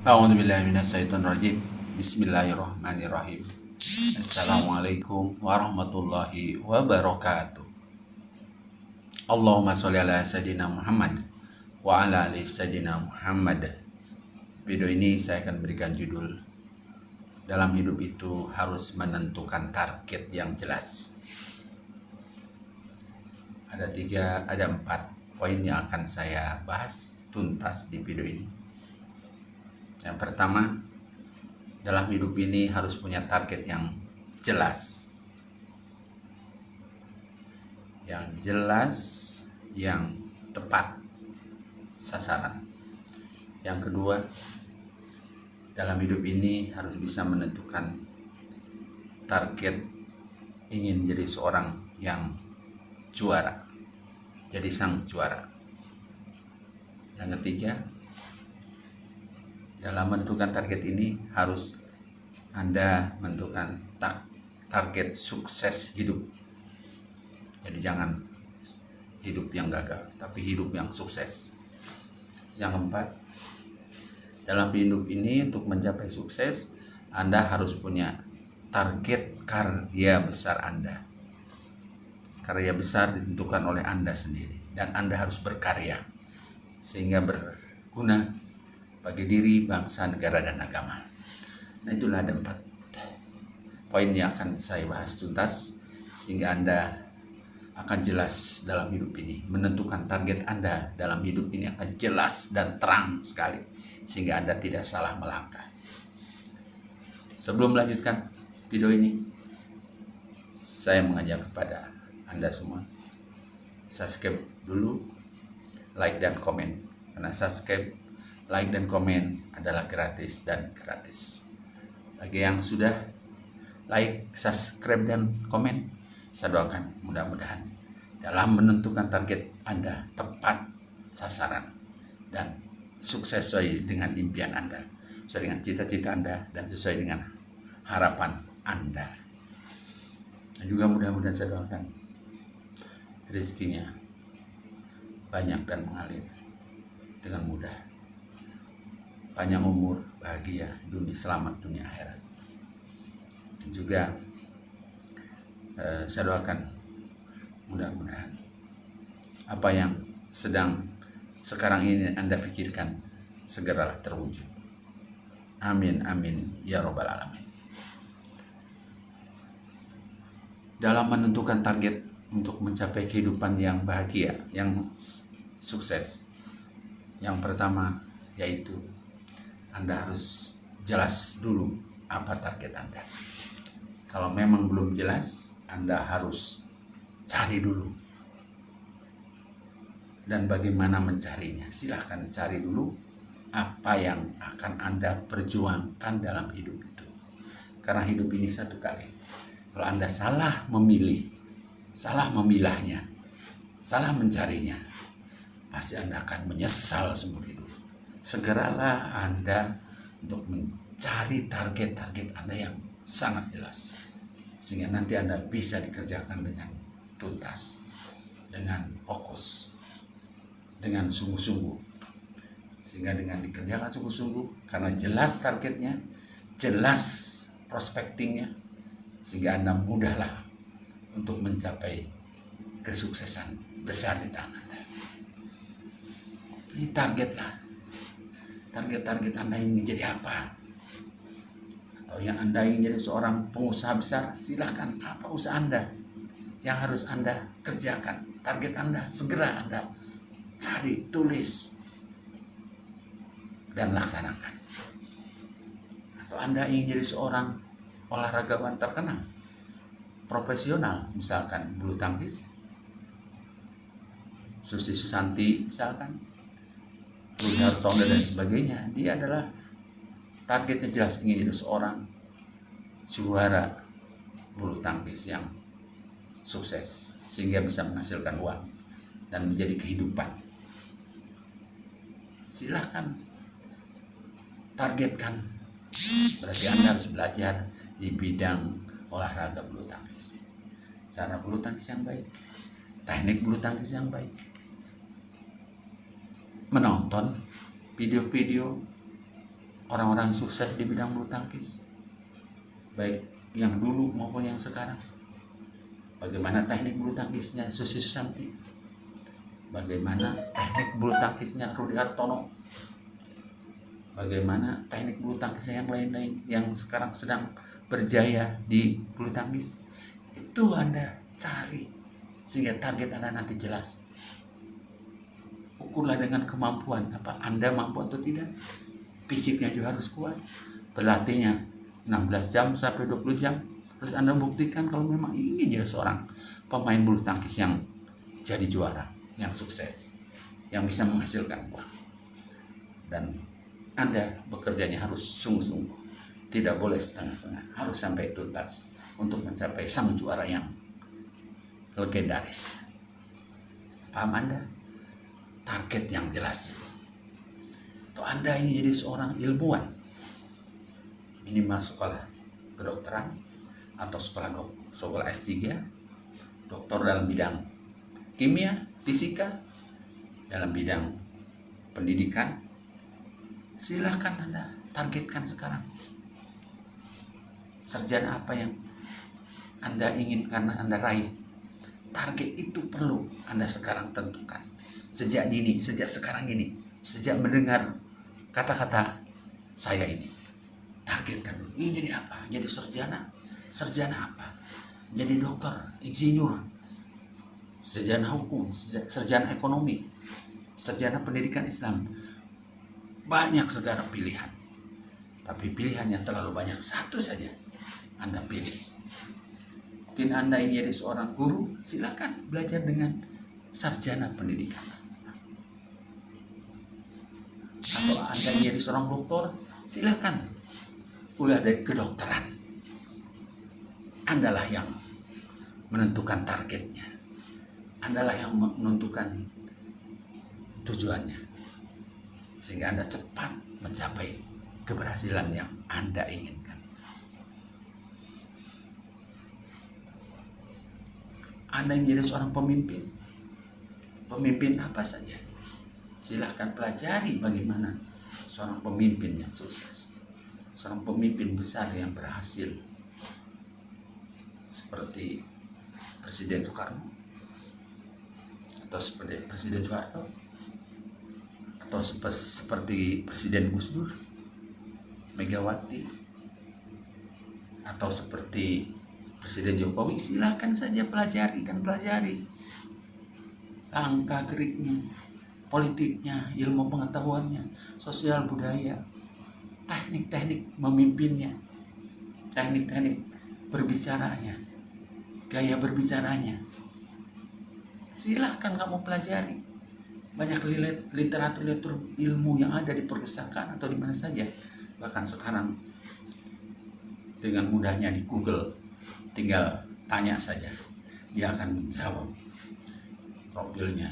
A'udzubillahiminasyaitonirrajim. Bismillahirrahmanirrahim. Assalamualaikum warahmatullahi wabarakatuh. Allahumma sholli ala sayyidina Muhammad wa ala ali sayyidina Muhammad. Video ini saya akan berikan judul dalam hidup itu harus menentukan target yang jelas. Ada 4 poin yang akan saya bahas tuntas di video ini. Yang pertama, dalam hidup ini harus punya target yang jelas. Yang jelas, yang tepat sasaran. Yang kedua, dalam hidup ini harus bisa menentukan target ingin jadi seorang yang juara, jadi sang juara. Yang ketiga, dalam menentukan target ini harus Anda menentukan target sukses hidup. Jadi jangan hidup yang gagal, tapi hidup yang sukses. Yang keempat, dalam hidup ini untuk mencapai sukses, Anda harus punya target karya besar Anda. Karya besar ditentukan oleh Anda sendiri, dan Anda harus berkarya sehingga berguna bagi diri, bangsa, negara, dan agama. Nah, itulah ada 4 poin yang akan saya bahas tuntas sehingga Anda akan jelas dalam hidup ini. Menentukan target Anda dalam hidup ini akan jelas dan terang sekali sehingga Anda tidak salah melangkah. Sebelum melanjutkan video ini, saya mengajak kepada Anda semua subscribe dulu, like dan komen, karena subscribe, like dan komen adalah gratis dan gratis. Bagi yang sudah like, subscribe dan komen, saya doakan mudah-mudahan dalam menentukan target Anda tepat sasaran dan sukses sesuai dengan impian Anda, sesuai dengan cita-cita Anda, dan sesuai dengan harapan Anda. Dan juga mudah-mudahan saya doakan rezekinya banyak dan mengalir dengan mudah. Panjang umur, bahagia, selamat dunia akhirat. Dan juga saya doakan mudah-mudahan apa yang sekarang ini Anda pikirkan segeralah terwujud. Amin, amin, ya robbal alamin. Dalam menentukan target untuk mencapai kehidupan yang bahagia, yang sukses, yang pertama yaitu Anda harus jelas dulu apa target Anda. Kalau memang belum jelas, Anda harus cari dulu. Dan bagaimana mencarinya? Silahkan cari dulu apa yang akan Anda perjuangkan dalam hidup itu. Karena hidup ini satu kali. Kalau Anda salah memilih, salah memilahnya, salah mencarinya, pasti Anda akan menyesal seumur hidup. Segeralah Anda untuk mencari target-target Anda yang sangat jelas, sehingga nanti Anda bisa dikerjakan dengan tuntas, dengan fokus, dengan sungguh-sungguh. Sehingga dengan dikerjakan sungguh-sungguh, karena jelas targetnya, jelas prospektingnya, sehingga Anda mudahlah untuk mencapai kesuksesan besar di tangan Anda. Ini targetlah. Target Anda ingin jadi apa? Atau yang Anda ingin jadi seorang pengusaha besar, silahkan. Apa usaha Anda yang harus Anda kerjakan? Target Anda, segera Anda cari, tulis, dan laksanakan. Atau Anda ingin jadi seorang olahragawan terkenal, profesional, misalkan bulu tangkis, Susi Susanti misalkan, Rudi Hartono dan sebagainya. Dia adalah targetnya jelas, ingin jadi seorang juara bulu tangkis yang sukses sehingga bisa menghasilkan uang dan menjadi kehidupan. Silahkan targetkan. Berarti Anda harus belajar di bidang olahraga bulu tangkis, cara bulu tangkis yang baik, teknik bulu tangkis yang baik, menonton video-video orang-orang yang sukses di bidang bulu tangkis, baik yang dulu maupun yang sekarang. Bagaimana teknik bulu tangkisnya Susi Susanti, bagaimana teknik bulu tangkisnya Rudi Hartono, bagaimana teknik bulu tangkisnya yang lain-lain yang sekarang sedang berjaya di bulu tangkis. Itu Anda cari sehingga target Anda nanti jelas. Ukurlah dengan kemampuan, apa Anda mampu atau tidak. Fisiknya juga harus kuat, berlatihnya 16 jam sampai 20 jam. Terus Anda buktikan kalau memang ingin jadi seorang pemain bulu tangkis yang jadi juara, yang sukses, yang bisa menghasilkan uang. Dan Anda bekerjanya harus sungguh-sungguh, tidak boleh setengah-setengah, harus sampai tuntas untuk mencapai sang juara yang legendaris. Paham Anda? Target yang jelas juga. Atau Anda ingin jadi seorang ilmuwan, minimal sekolah kedokteran atau sekolah S3, doktor dalam bidang kimia, fisika, dalam bidang pendidikan, silakan Anda targetkan sekarang. Sarjana apa yang Anda inginkan Anda raih, target itu perlu Anda sekarang tentukan. Sejak dini, sejak sekarang ini, sejak mendengar kata-kata saya ini, targetkan dulu. Ingin jadi apa? Jadi sarjana? Sarjana apa? Jadi dokter, insinyur, sarjana hukum, sarjana ekonomi, sarjana pendidikan Islam. Banyak segala pilihan. Tapi pilihannya terlalu banyak. Satu saja Anda pilih. Mungkin Anda ingin jadi seorang guru, silakan belajar dengan sarjana pendidikan. Atau Anda ingin jadi seorang dokter, silakan kuliah dari kedokteran. Andalah yang menentukan targetnya. Andalah yang menentukan tujuannya. Sehingga Anda cepat mencapai keberhasilan yang Anda inginkan. Anda menjadi seorang pemimpin. Pemimpin apa saja. Silahkan pelajari bagaimana seorang pemimpin yang sukses. Seorang pemimpin besar yang berhasil. Seperti Presiden Soekarno. Atau seperti Presiden Soeharto. Atau seperti Presiden Gus Dur, Megawati, atau seperti Presiden Jokowi. Silakan saja pelajari langkah geriknya, politiknya, ilmu pengetahuannya, sosial budaya, teknik-teknik memimpinnya, teknik-teknik berbicaranya, gaya berbicaranya. Silahkan kamu pelajari. Banyak literatur ilmu yang ada di perpustakaan atau di mana saja. Bahkan sekarang dengan mudahnya di Google, tinggal tanya saja, dia akan menjawab. Profilnya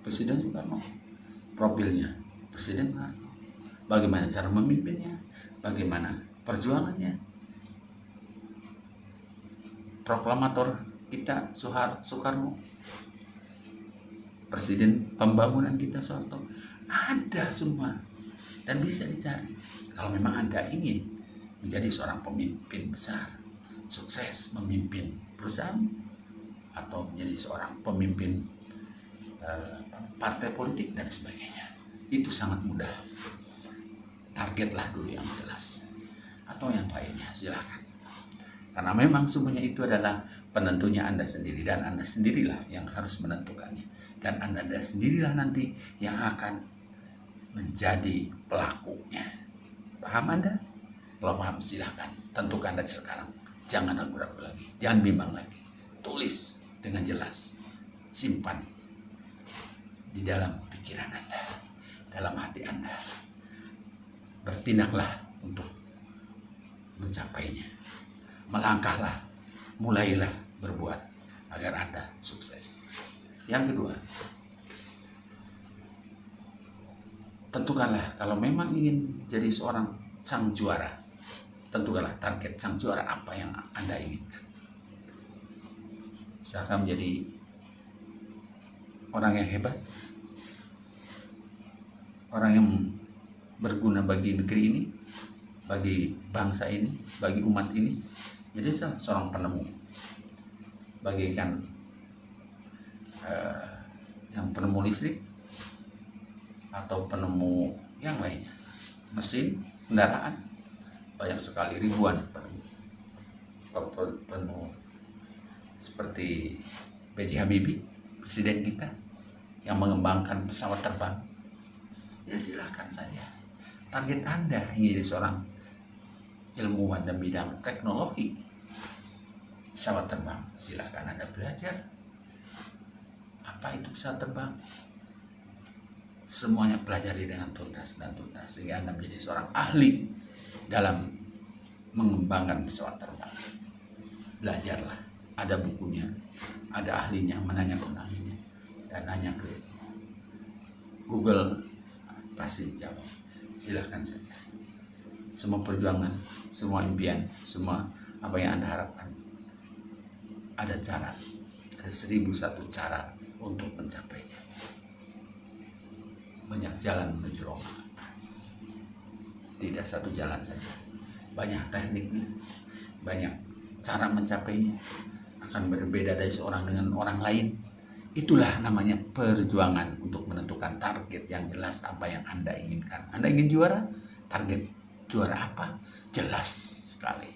Presiden Soekarno, profilnya Presiden Soekarno, bagaimana cara memimpinnya, bagaimana perjuangannya. Proklamator kita Soekarno, Presiden pembangunan kita Soeharto, ada semua dan bisa dicari. Kalau memang Anda ingin menjadi seorang pemimpin besar, sukses memimpin perusahaan atau menjadi seorang pemimpin partai politik dan sebagainya, itu sangat mudah. Targetlah dulu yang jelas, atau yang lainnya silakan. Karena memang semuanya itu adalah penentunya Anda sendiri, dan Anda sendirilah yang harus menentukannya. Dan Anda sendirilah nanti yang akan menjadi pelakunya. Paham Anda? Kalau paham silahkan tentukan dari sekarang. Jangan ragu-ragu lagi, jangan bimbang lagi. Tulis dengan jelas, simpan di dalam pikiran Anda, dalam hati Anda. Bertindaklah untuk mencapainya. Melangkahlah, mulailah berbuat agar Anda sukses. Yang kedua, tentukanlah kalau memang ingin jadi seorang sang juara, tentukanlah target sang juara apa yang Anda inginkan. Misalkan menjadi orang yang hebat, orang yang berguna bagi negeri ini, bagi bangsa ini, bagi umat ini. Jadi seorang penemu, bagaikan yang penemu listrik atau penemu yang lainnya, mesin, kendaraan, banyak sekali, ribuan penemu seperti B.J. Habibie, presiden kita, yang mengembangkan pesawat terbang. Ya silahkan saja. Target Anda ingin jadi seorang ilmuwan dan bidang teknologi pesawat terbang, silahkan Anda belajar apa itu pesawat terbang. Semuanya pelajari dengan tuntas sehingga Anda menjadi seorang ahli dalam mengembangkan pesawat terbang. Belajarlah, ada bukunya, ada ahlinya, menanyakan ahlinya, dan nanya ke Google pasti jawab. Silahkan saja. Semua perjuangan, semua impian, semua apa yang Anda harapkan, ada cara, ada 1001 cara untuk mencapainya. Banyak jalan menuju Roma, tidak satu jalan saja. Banyak tekniknya, banyak cara mencapainya, akan berbeda dari seorang dengan orang lain. Itulah namanya perjuangan untuk menentukan target yang jelas apa yang Anda inginkan. Anda ingin juara? Target juara apa? Jelas sekali.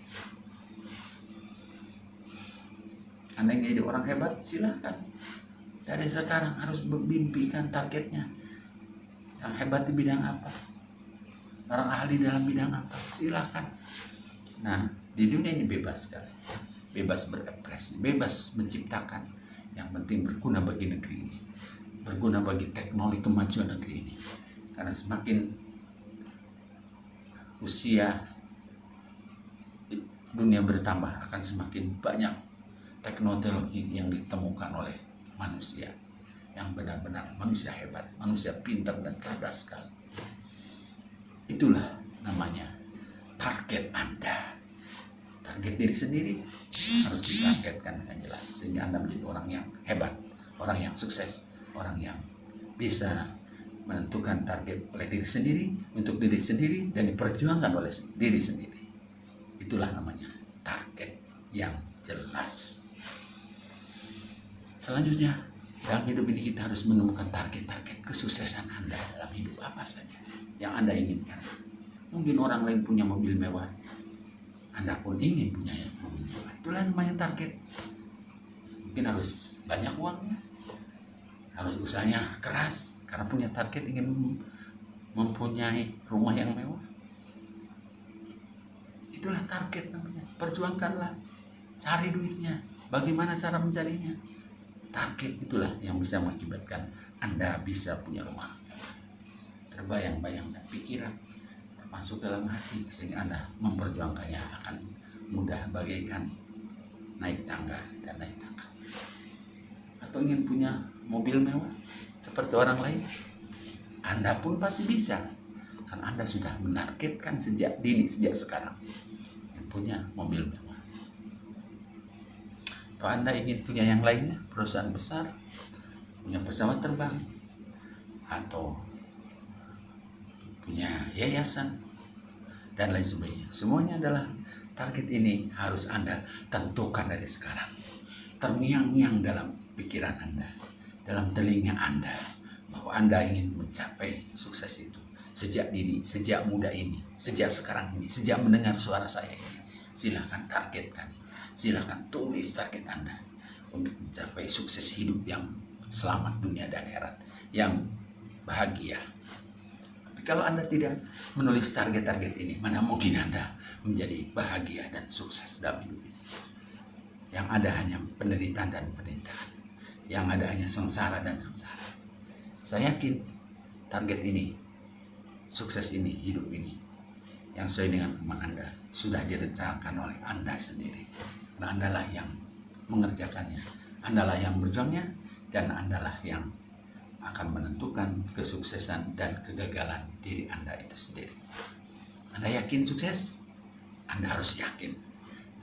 Anda ingin jadi orang hebat? Silahkan. Dari sekarang harus memimpikan targetnya. Yang hebat di bidang apa? Orang ahli dalam bidang apa? Silahkan. Nah, di dunia ini bebas sekali. Bebas berekspresi, bebas menciptakan. Yang penting berguna bagi negeri ini, berguna bagi teknologi kemajuan negeri ini. Karena semakin usia dunia bertambah, akan semakin banyak teknologi yang ditemukan oleh manusia, yang benar-benar manusia hebat, manusia pintar dan cerdas sekali. Itulah namanya target Anda. Target diri sendiri harus ditargetkan dengan jelas, sehingga Anda menjadi orang yang hebat, orang yang sukses, orang yang bisa menentukan target oleh diri sendiri, untuk diri sendiri, dan diperjuangkan oleh diri sendiri. Itulah namanya target yang jelas. Selanjutnya, dalam hidup ini kita harus menemukan target-target kesuksesan Anda dalam hidup apa saja yang Anda inginkan. Mungkin orang lain punya mobil mewah, Anda pun ingin punya mobil mewah. Itulah namanya target. Mungkin harus banyak uangnya, harus usahanya keras, karena punya target ingin mempunyai rumah yang mewah. Itulah target namanya. Perjuangkanlah, cari duitnya. Bagaimana cara mencarinya? Target itulah yang bisa mengakibatkan Anda bisa punya rumah mewah. Terbayang-bayang dan pikiran masuk dalam hati, sehingga Anda memperjuangkannya akan mudah, bagaikan naik tangga dan naik tangga. Atau ingin punya mobil mewah seperti orang lain, Anda pun pasti bisa, karena Anda sudah menargetkan sejak dini, sejak sekarang punya mobil mewah. Atau Anda ingin punya yang lainnya, perusahaan besar, punya pesawat terbang, atau punya yayasan, dan lain sebagainya. Semuanya adalah target. Ini harus Anda tentukan dari sekarang. Terngiang-ngiang dalam pikiran Anda, dalam telinga Anda, bahwa Anda ingin mencapai sukses itu sejak dini, sejak muda ini, sejak sekarang ini, sejak mendengar suara saya ini. Silahkan targetkan, silahkan tulis target Anda untuk mencapai sukses hidup yang selamat dunia dan akhirat, yang bahagia. Kalau Anda tidak menulis target-target ini, mana mungkin Anda menjadi bahagia dan sukses dalam hidup ini. Yang ada hanya penderitaan dan penderitaan. Yang ada hanya sengsara dan sengsara. Saya yakin target ini, sukses ini, hidup ini, yang sesuai dengan kemauan Anda, sudah direncanakan oleh Anda sendiri. Karena Anda lah yang mengerjakannya, Anda lah yang berjuangnya, dan Anda lah yang akan menentukan kesuksesan dan kegagalan diri Anda itu sendiri. Anda yakin sukses? Anda harus yakin.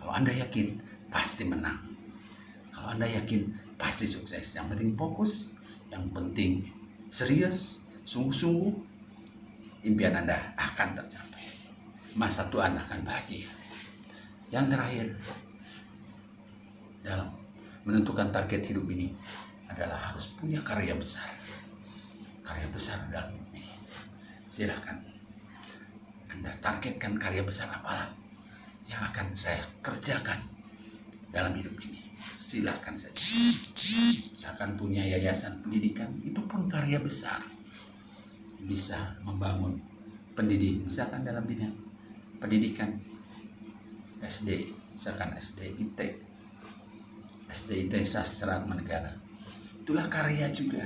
Kalau Anda yakin, pasti menang. Kalau Anda yakin, pasti sukses. Yang penting fokus, yang penting serius, sungguh-sungguh, impian Anda akan tercapai. Masa tua Anda akan bahagia. Yang terakhir, dalam menentukan target hidup ini adalah harus punya karya besar. Karya besar dalam hidup ini. Silahkan Anda targetkan karya besar apalah yang akan saya kerjakan dalam hidup ini. Silahkan saja. Misalkan punya yayasan pendidikan, itu pun karya besar. Bisa membangun pendidik, misalkan dalam bidang pendidikan SD, misalkan SDIT Sastra Negara, itulah karya juga.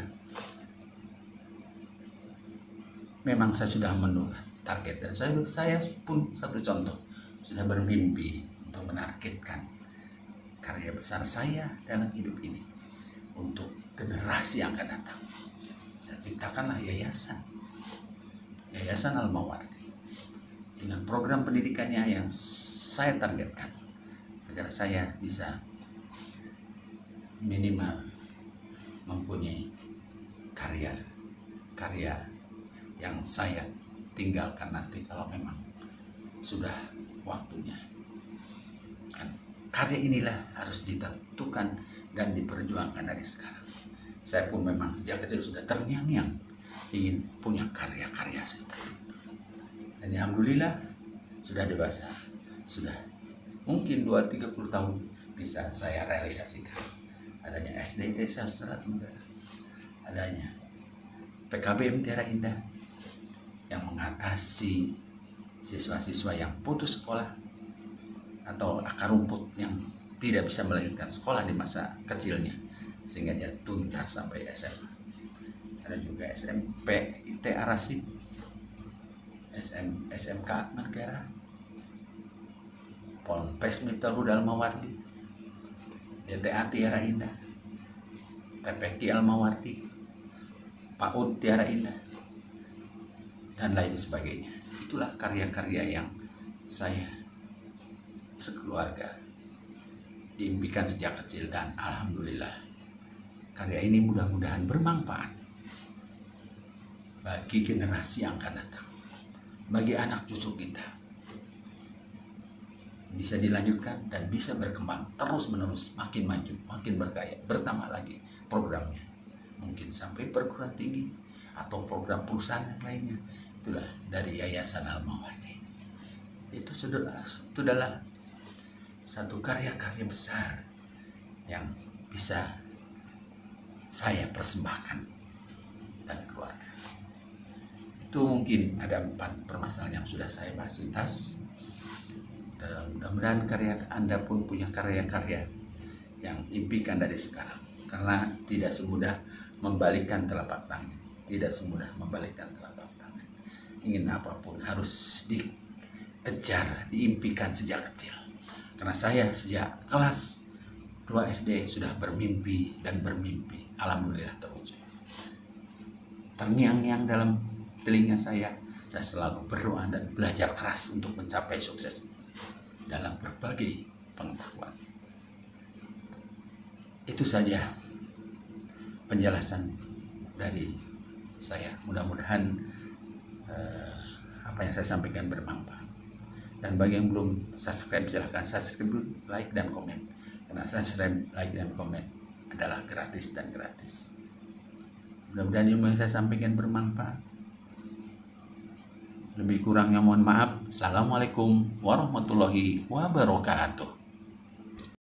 Memang saya sudah menentukan target, dan saya pun satu contoh sudah bermimpi untuk menargetkan karya besar saya dalam hidup ini untuk generasi yang akan datang. Saya ciptakanlah yayasan Al-Mawardi dengan program pendidikannya yang saya targetkan agar saya bisa minimal mempunyai karya yang saya tinggalkan nanti kalau memang sudah waktunya. Kan karya inilah harus ditentukan dan diperjuangkan dari sekarang. Saya pun memang sejak kecil sudah terngiang-ngiang ingin punya karya-karya seperti itu. Dan alhamdulillah sudah dewasa, sudah mungkin 2-30 tahun bisa saya realisasikan. Adanya SDIT Sastra Negara, adanya PKBM Tiara Indah yang mengatasi siswa-siswa yang putus sekolah atau akar rumput yang tidak bisa melanjutkan sekolah di masa kecilnya sehingga dia tuntas sampai SMA. Ada juga SMP IT Arasid, SMK Atma Negara, Ponpes Miftahul Huda Al-Mawardi, DTA Tiara Indah, TPQ Al-Mawardi, PAUD Tiara Indah, dan lain sebagainya. Itulah karya-karya yang saya sekeluarga diimpikan sejak kecil, dan alhamdulillah karya ini mudah-mudahan bermanfaat bagi generasi yang akan datang, bagi anak cucu kita, bisa dilanjutkan dan bisa berkembang terus menerus, makin maju, makin berkaya, bertambah lagi programnya, mungkin sampai perguruan tinggi atau program perusahaan yang lainnya. Itulah dari Yayasan Al-Mawardi. Itu sudahlah satu karya-karya besar yang bisa saya persembahkan dan keluarga. Itu mungkin ada 4 permasalahan yang sudah saya bahas tuntas. Mudah-mudahan karya Anda pun punya karya-karya yang impikan dari sekarang, karena tidak semudah membalikkan telapak tangan, tidak semudah membalikkan telapak tangan. Ingin apapun harus dikejar, diimpikan sejak kecil. Karena saya sejak kelas 2 SD sudah bermimpi dan bermimpi, alhamdulillah terwujud. Terngiang-ngiang dalam telinga saya selalu berdoa dan belajar keras untuk mencapai sukses dalam berbagai pengetahuan. Itu saja penjelasan dari saya. Mudah-mudahan apa yang saya sampaikan bermanfaat. Dan bagi yang belum subscribe, silahkan subscribe, like, dan komen. Karena subscribe, like, dan komen adalah gratis dan gratis. Mudah-mudahan ilmu yang saya sampaikan bermanfaat. Lebih kurangnya mohon maaf. Assalamualaikum warahmatullahi wabarakatuh.